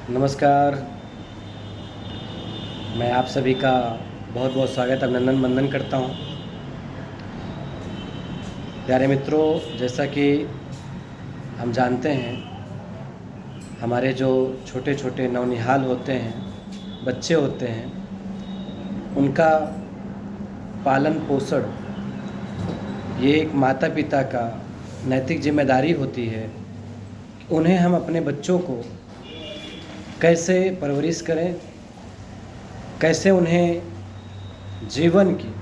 नमस्कार। मैं आप सभी का बहुत बहुत स्वागत अभिनंदन वंदन करता हूँ। प्यारे मित्रों, जैसा कि हम जानते हैं, हमारे जो छोटे छोटे नौनिहाल होते हैं, बच्चे होते हैं, उनका पालन पोषण ये एक माता पिता का नैतिक जिम्मेदारी होती है। उन्हें हम अपने बच्चों को कैसे परवरिश करें, कैसे उन्हें जीवन की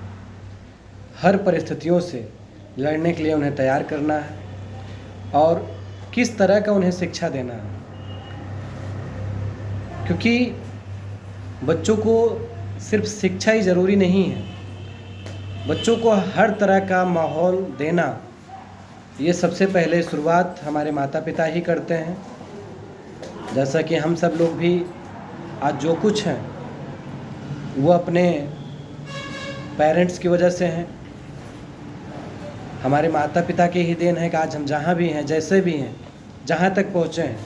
हर परिस्थितियों से लड़ने के लिए उन्हें तैयार करना है और किस तरह का उन्हें शिक्षा देना है। क्योंकि बच्चों को सिर्फ शिक्षा ही ज़रूरी नहीं है, बच्चों को हर तरह का माहौल देना, ये सबसे पहले शुरुआत हमारे माता पिता ही करते हैं। जैसा कि हम सब लोग भी आज जो कुछ हैं वो अपने पेरेंट्स की वजह से हैं। हमारे माता पिता की ही देन है कि आज हम जहाँ भी हैं, जैसे भी हैं, जहाँ तक पहुँचे हैं,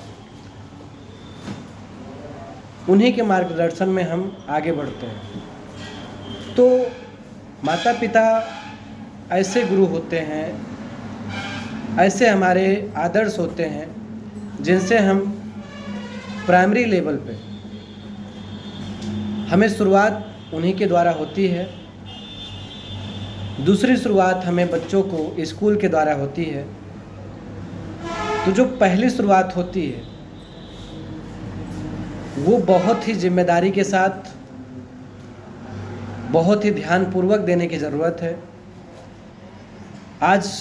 उन्हीं के मार्गदर्शन में हम आगे बढ़ते हैं। तो माता पिता ऐसे गुरु होते हैं, ऐसे हमारे आदर्श होते हैं जिनसे हम प्राइमरी लेवल पे हमें शुरुआत उन्हीं के द्वारा होती है। दूसरी शुरुआत हमें बच्चों को स्कूल के द्वारा होती है। तो जो पहली शुरुआत होती है वो बहुत ही जिम्मेदारी के साथ, बहुत ही ध्यानपूर्वक देने की ज़रूरत है। आज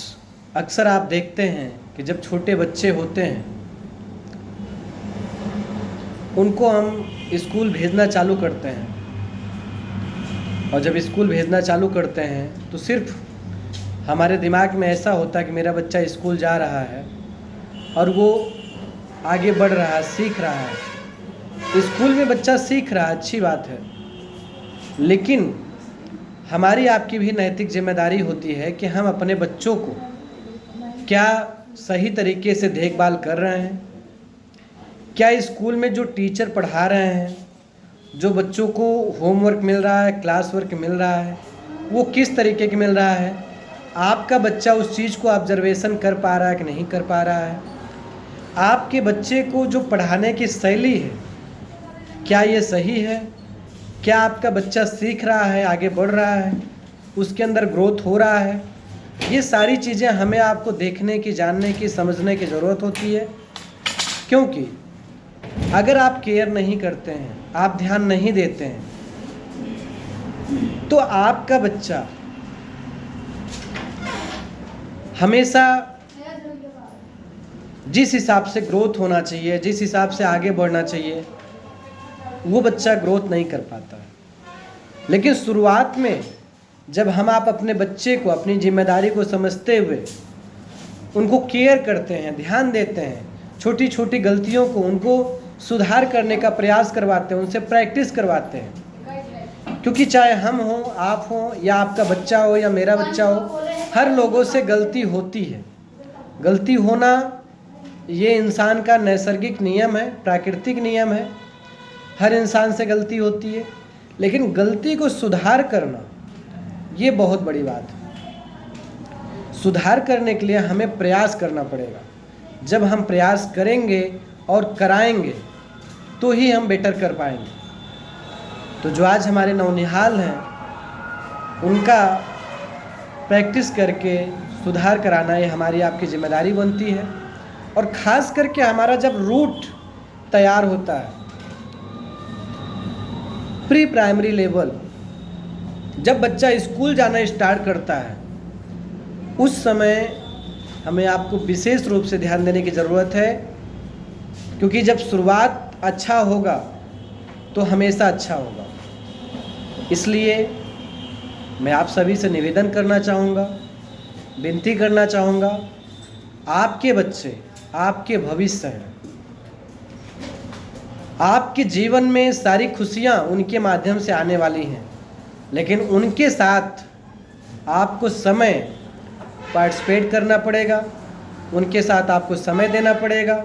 अक्सर आप देखते हैं कि जब छोटे बच्चे होते हैं उनको हम स्कूल भेजना चालू करते हैं, और जब स्कूल भेजना चालू करते हैं तो सिर्फ हमारे दिमाग में ऐसा होता है कि मेरा बच्चा स्कूल जा रहा है और वो आगे बढ़ रहा है, सीख रहा है। स्कूल में बच्चा सीख रहा है, अच्छी बात है, लेकिन हमारी आपकी भी नैतिक जिम्मेदारी होती है कि हम अपने बच्चों को क्या सही तरीके से देखभाल कर रहे हैं, क्या स्कूल में जो टीचर पढ़ा रहे हैं, जो बच्चों को होमवर्क मिल रहा है, क्लास वर्क मिल रहा है, वो किस तरीके के मिल रहा है। आपका बच्चा उस चीज़ को ऑब्जर्वेशन कर पा रहा है कि नहीं कर पा रहा है। आपके बच्चे को जो पढ़ाने की शैली है, क्या ये सही है, क्या आपका बच्चा सीख रहा है, आगे बढ़ रहा है, उसके अंदर ग्रोथ हो रहा है। ये सारी चीज़ें हमें आपको देखने की, जानने की, समझने की ज़रूरत होती है। क्योंकि अगर आप केयर नहीं करते हैं, आप ध्यान नहीं देते हैं, तो आपका बच्चा हमेशा जिस हिसाब से ग्रोथ होना चाहिए, जिस हिसाब से आगे बढ़ना चाहिए, वो बच्चा ग्रोथ नहीं कर पाता है। लेकिन शुरुआत में जब हम आप अपने बच्चे को अपनी जिम्मेदारी को समझते हुए उनको केयर करते हैं, ध्यान देते हैं, छोटी छोटी गलतियों को उनको सुधार करने का प्रयास करवाते हैं, उनसे प्रैक्टिस करवाते हैं। क्योंकि चाहे हम हों, आप हों, या आपका बच्चा हो या मेरा बच्चा हो, हर लोगों से गलती होती है। गलती होना ये इंसान का नैसर्गिक नियम है, प्राकृतिक नियम है। हर इंसान से गलती होती है, लेकिन गलती को सुधार करना ये बहुत बड़ी बात है। सुधार करने के लिए हमें प्रयास करना पड़ेगा। जब हम प्रयास करेंगे और कराएंगे तो ही हम बेटर कर पाएंगे। तो जो आज हमारे नौनिहाल हैं, उनका प्रैक्टिस करके सुधार कराना ये हमारी आपकी जिम्मेदारी बनती है। और ख़ास करके हमारा जब रूट तैयार होता है, प्री प्राइमरी लेवल, जब बच्चा स्कूल जाना स्टार्ट करता है, उस समय हमें आपको विशेष रूप से ध्यान देने की ज़रूरत है। क्योंकि जब शुरुआत अच्छा होगा तो हमेशा अच्छा होगा। इसलिए मैं आप सभी से निवेदन करना चाहूँगा, विनती करना चाहूँगा, आपके बच्चे आपके भविष्य हैं। आपके जीवन में सारी खुशियाँ उनके माध्यम से आने वाली हैं, लेकिन उनके साथ आपको समय पार्टिसिपेट करना पड़ेगा, उनके साथ आपको समय देना पड़ेगा।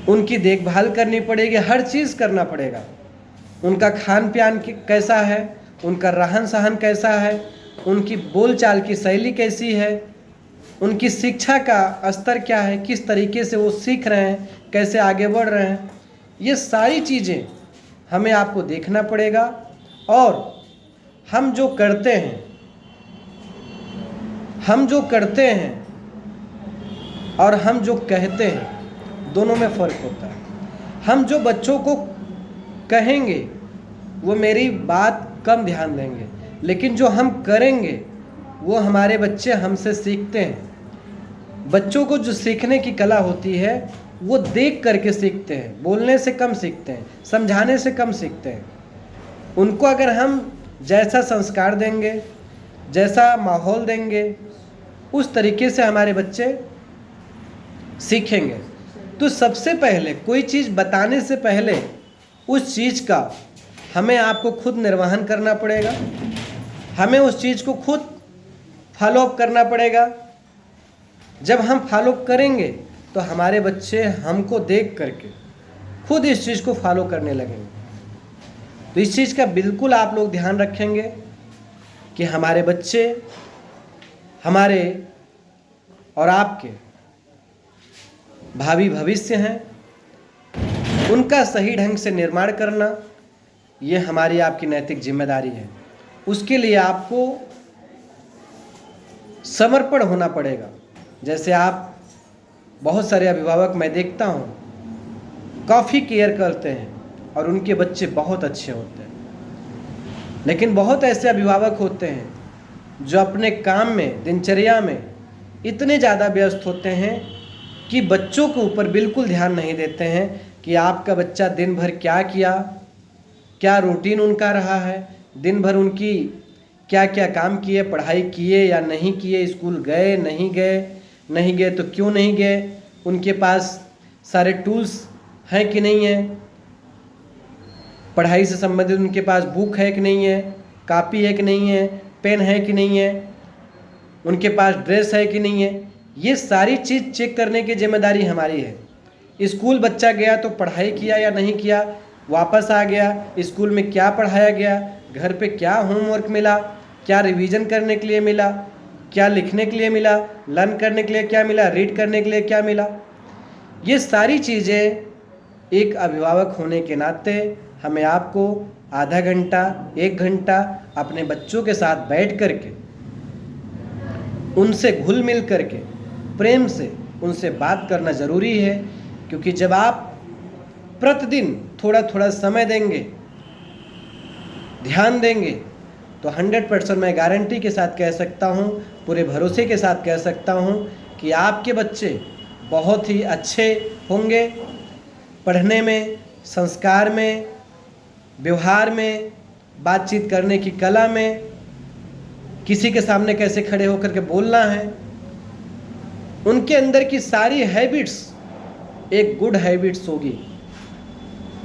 उनकी देखभाल करनी पड़ेगी, हर चीज़ करना पड़ेगा। उनका खान पान कैसा है, उनका रहन सहन कैसा है, उनकी बोलचाल की शैली कैसी है, उनकी शिक्षा का स्तर क्या है, किस तरीके से वो सीख रहे हैं, कैसे आगे बढ़ रहे हैं, ये सारी चीज़ें हमें आपको देखना पड़ेगा। और हम जो करते हैं और हम जो कहते हैं, दोनों में फ़र्क होता है। हम जो बच्चों को कहेंगे वो मेरी बात कम ध्यान देंगे, लेकिन जो हम करेंगे वो हमारे बच्चे हमसे सीखते हैं। बच्चों को जो सीखने की कला होती है वो देख करके सीखते हैं, बोलने से कम सीखते हैं, समझाने से कम सीखते हैं। उनको अगर हम जैसा संस्कार देंगे, जैसा माहौल देंगे, उस तरीके से हमारे बच्चे सीखेंगे। तो सबसे पहले कोई चीज़ बताने से पहले उस चीज़ का हमें आपको खुद निर्वहन करना पड़ेगा, हमें उस चीज़ को खुद फॉलोअप करना पड़ेगा। जब हम फॉलोअप करेंगे तो हमारे बच्चे हमको देख करके खुद इस चीज़ को फॉलो करने लगेंगे। तो इस चीज़ का बिल्कुल आप लोग ध्यान रखेंगे कि हमारे बच्चे हमारे और आपके भावी भविष्य हैं, उनका सही ढंग से निर्माण करना ये हमारी आपकी नैतिक जिम्मेदारी है। उसके लिए आपको समर्पण होना पड़ेगा। जैसे आप बहुत सारे अभिभावक मैं देखता हूँ काफ़ी केयर करते हैं और उनके बच्चे बहुत अच्छे होते हैं, लेकिन बहुत ऐसे अभिभावक होते हैं जो अपने काम में, दिनचर्या में इतने ज़्यादा व्यस्त होते हैं कि बच्चों के ऊपर बिल्कुल ध्यान नहीं देते हैं कि आपका बच्चा दिन भर क्या किया, क्या रूटीन उनका रहा है, दिन भर उनकी क्या क्या काम किए, पढ़ाई किए या नहीं किए, स्कूल गए नहीं गए तो क्यों नहीं गए, उनके पास सारे टूल्स हैं कि नहीं है, पढ़ाई से संबंधित उनके पास बुक है कि नहीं है, कापी है कि नहीं है, पेन है कि नहीं है, उनके पास ड्रेस है कि नहीं है। ये सारी चीज़ चेक करने की जिम्मेदारी हमारी है। स्कूल बच्चा गया तो पढ़ाई किया या नहीं किया, वापस आ गया, स्कूल में क्या पढ़ाया गया, घर पे क्या होमवर्क मिला, क्या रिवीजन करने के लिए मिला, क्या लिखने के लिए मिला, लर्न करने के लिए क्या मिला, रीड करने के लिए क्या मिला। ये सारी चीज़ें एक अभिभावक होने के नाते हमें आपको आधा घंटा, 1 घंटा अपने बच्चों के साथ बैठ करके, उनसे घुल मिल करके, प्रेम से उनसे बात करना ज़रूरी है। क्योंकि जब आप प्रतिदिन थोड़ा थोड़ा समय देंगे, ध्यान देंगे, तो 100% मैं गारंटी के साथ कह सकता हूँ, पूरे भरोसे के साथ कह सकता हूँ कि आपके बच्चे बहुत ही अच्छे होंगे। पढ़ने में, संस्कार में, व्यवहार में, बातचीत करने की कला में, किसी के सामने कैसे खड़े होकर के बोलना है, उनके अंदर की सारी हैबिट्स एक गुड हैबिट्स होगी।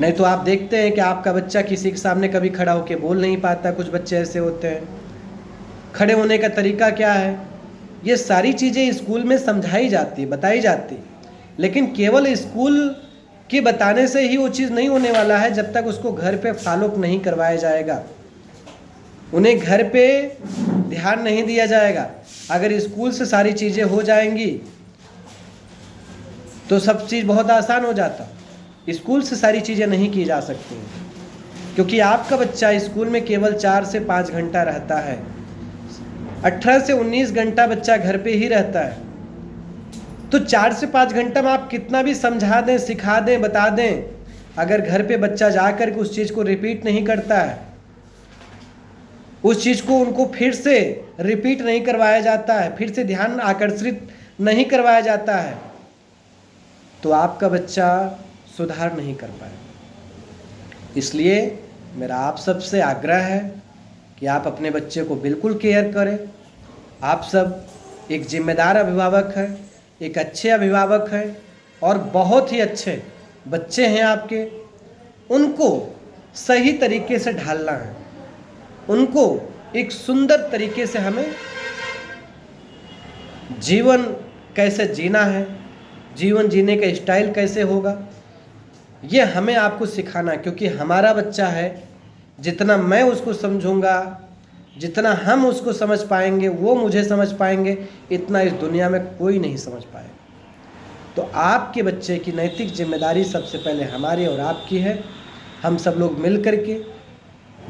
नहीं तो आप देखते हैं कि आपका बच्चा किसी के सामने कभी खड़ा होकर बोल नहीं पाता। कुछ बच्चे ऐसे होते हैं। खड़े होने का तरीका क्या है, ये सारी चीज़ें स्कूल में समझाई जाती, बताई जाती, लेकिन केवल स्कूल के बताने से ही वो चीज़ नहीं होने वाला है जब तक उसको घर पे फॉलो नहीं करवाया जाएगा, उन्हें घर पे ध्यान नहीं दिया जाएगा। अगर स्कूल से सारी चीज़ें हो जाएंगी तो सब चीज़ बहुत आसान हो जाता। स्कूल से सारी चीज़ें नहीं की जा सकती, क्योंकि आपका बच्चा स्कूल में केवल 4 से 5 घंटा रहता है। 18 से 19 घंटा बच्चा घर पे ही रहता है। तो 4 से 5 घंटा में आप कितना भी समझा दें, सिखा दें, बता दें, अगर घर पे बच्चा जाकर के उस चीज़ को रिपीट नहीं करता है, उस चीज़ को उनको फिर से रिपीट नहीं करवाया जाता है, फिर से ध्यान आकर्षित नहीं करवाया जाता है, तो आपका बच्चा सुधार नहीं कर पाए। इसलिए मेरा आप सबसे आग्रह है कि आप अपने बच्चे को बिल्कुल केयर करें। आप सब एक जिम्मेदार अभिभावक हैं, एक अच्छे अभिभावक हैं और बहुत ही अच्छे बच्चे हैं आपके। उनको सही तरीके से ढालना है, उनको एक सुंदर तरीके से हमें जीवन कैसे जीना है, जीवन जीने का स्टाइल कैसे होगा, ये हमें आपको सिखाना, क्योंकि हमारा बच्चा है, जितना मैं उसको समझूंगा, जितना हम उसको समझ पाएंगे, वो मुझे समझ पाएंगे, इतना इस दुनिया में कोई नहीं समझ पाएगा। तो आपके बच्चे की नैतिक जिम्मेदारी सबसे पहले हमारी और आपकी है। हम सब लोग मिल करके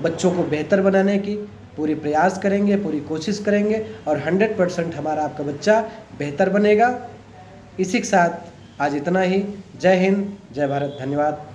बच्चों को बेहतर बनाने की पूरी प्रयास करेंगे, पूरी कोशिश करेंगे, और 100% हमारा आपका बच्चा बेहतर बनेगा। इसी के साथ आज इतना ही। जय हिंद, जय भारत, धन्यवाद।